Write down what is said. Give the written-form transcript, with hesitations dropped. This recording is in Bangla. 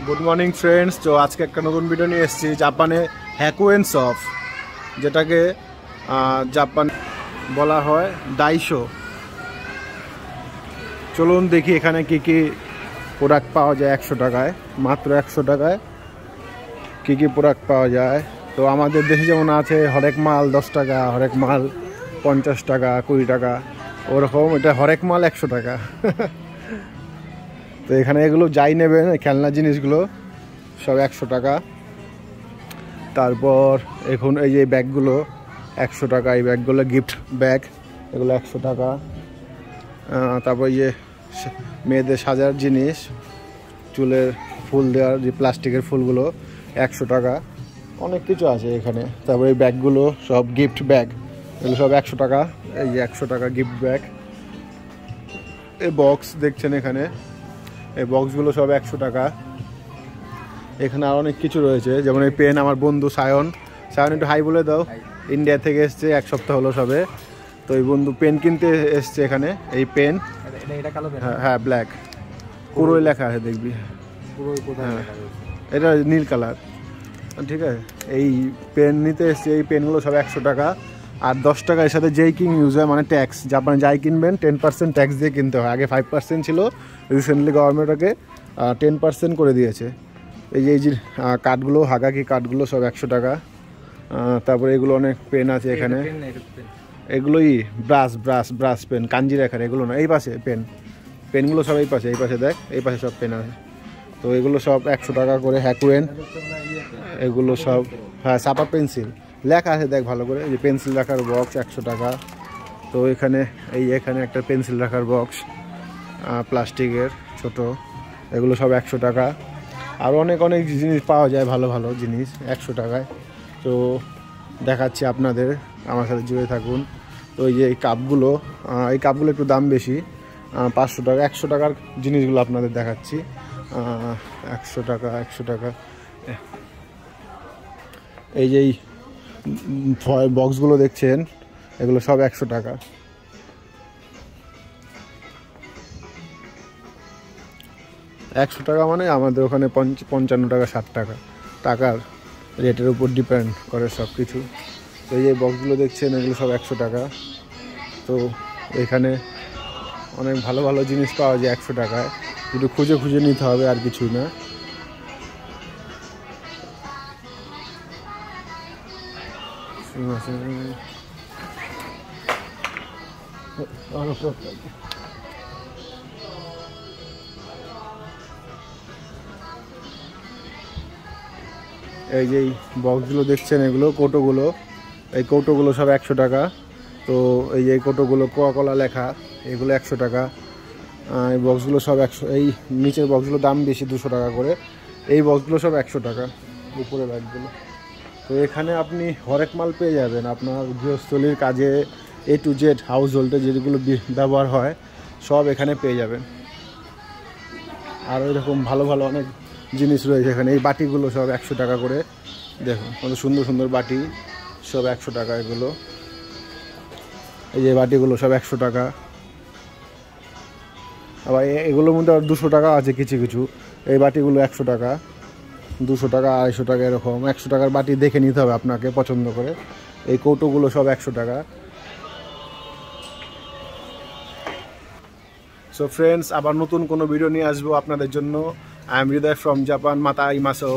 Good morning friends. তো আজকে একটা নতুন ভিডিও নিয়ে এসেছি জাপানে হ্যাকুয়েন শপ, যেটাকে জাপান বলা হয় ডাইশো। চলুন দেখি এখানে কি কি প্রোডাক্ট পাওয়া যায় 100 টাকায়, মাত্র 100 টাকায় কি কি প্রোডাক্ট পাওয়া যায়। তো আমাদের দেশে যেমন আছে হরেক মাল 10 টাকা, হরেক মাল 50 টাকা, 20 টাকা, ওরকম এটা হরেক মাল 100 টাকা। তো এখানে এগুলো যাই নেবেন, খেলনা জিনিসগুলো সব 100 টাকা। তারপর এখন এই যে ব্যাগগুলো 100 টাকা, এই ব্যাগগুলো গিফট ব্যাগ, এগুলো 100 টাকা। তারপর এই যে মেয়েদের সাজার জিনিস, চুলের ফুল দেওয়ার যে প্লাস্টিকের ফুলগুলো 100 টাকা। অনেক কিছু আছে এখানে। তারপর এই ব্যাগগুলো সব গিফট ব্যাগ, এগুলো সব 100 টাকা। এই যে 100 টাকা গিফট ব্যাগ। এই বক্স দেখছেন এখানে, এই বক্সগুলো সব 100 টাকা। এখানে আর অনেক কিছু রয়েছে, যেমন এই পেন। আমার বন্ধু সায়ন একটু হাই বলে দাও। ইন্ডিয়া থেকে এসছে, 1 সপ্তাহ হলো সবে। তো এই বন্ধু পেন কিনতে এসছে এখানে। এই পেন, হ্যাঁ ব্ল্যাক, পুরোই লেখা আছে দেখবি। হ্যাঁ, এটা নীল কালার, ঠিক আছে। এই পেন নিতে এসছে। এই পেনগুলো সব 100 টাকা। আর 10 টাকা এর সাথে যেই কিং ইউজ হয়, মানে ট্যাক্স, জাপানে যাই কিনবেন 10% ট্যাক্স দিয়ে কিনতে হয়। আগে 5% ছিল, রিসেন্টলি গভর্নমেন্টকে 10% করে দিয়েছে। এই যে কাঠগুলো, হাগাকি কাঠগুলো সব 100 টাকা। তারপরে এগুলো অনেক পেন আছে এখানে। এগুলোই ব্রাশ পেন, কাঞ্জি রেখার, এগুলো না। এই পাশে পেনগুলো সব এই পাশে দেখ, এই পাশে সব পেন আছে। তো এগুলো সব 100 টাকা করে। হ্যাকুয়েন এগুলো সব, হ্যাঁ সাপা পেন্সিল লেখা আছে দেখ ভালো করে। এই যে পেন্সিল রাখার বক্স 100 টাকা। তো এখানে একটা পেন্সিল রাখার বক্স, প্লাস্টিকের ছোট, এগুলো সব 100 টাকা। আর অনেক জিনিস পাওয়া যায়, ভালো জিনিস 100 টাকায়। তো দেখাচ্ছি আপনাদের, আমার সাথে জুড়ে থাকুন। তো এই যে এই কাপগুলো একটু দাম বেশি, 500 টাকা। 100 টাকার জিনিসগুলো আপনাদের দেখাচ্ছি। 100 টাকা। এই যে এই বক্সগুলো দেখছেন, এগুলো সব 100 টাকা। একশো টাকা মানে আমাদের ওখানে 55 টাকা, 60 টাকা, টাকার রেটের উপর ডিপেন্ড করে সব কিছু। তো এই যে বক্সগুলো দেখছেন, এগুলো সব 100 টাকা। তো এখানে অনেক ভালো জিনিস পাওয়া যায় 100 টাকায়। একটু খুঁজে নিতে হবে, আর কিছুই না। এই যে বক্সগুলো দেখছেন, এগুলো কৌটোগুলো, এই কৌটোগুলো সব 100 টাকা। তো এই যে কৌটোগুলো কোকা-কোলা লেখা, এগুলো 100 টাকা। এই বক্সগুলো সব 100। এই নিচের বক্সগুলো দাম বেশি, 200 টাকা করে। এই বক্সগুলো সব 100 টাকা, উপরে ব্যাগগুলো। তো এখানে আপনি হরেক মাল পেয়ে যাবেন আপনার গৃহস্থলীর কাজে, A to Z হাউস হোল্ডে যেগুলো ব্যবহার হয় সব এখানে পেয়ে যাবেন। আর এরকম ভালো অনেক জিনিস রয়েছে এখানে। এই বাটিগুলো সব 100 টাকা করে। দেখুন কত সুন্দর বাটি, সব 100 টাকা এগুলো। এই যে বাটিগুলো সব 100 টাকা। আবার এগুলোর মধ্যে আর 200 টাকা আছে কিছু। এই বাটিগুলো 100 টাকা, 200 টাকা, 250 টাকা, এরকম 100 টাকার বাটি দেখে নিতে হবে আপনাকে পছন্দ করে। এই কৌটোগুলো সব 100 টাকা। সো ফ্রেন্ডস, আবার নতুন কোনো ভিডিও নিয়ে আসবো আপনাদের জন্য। I am Hriday from Japan. মাতা ইমাসো।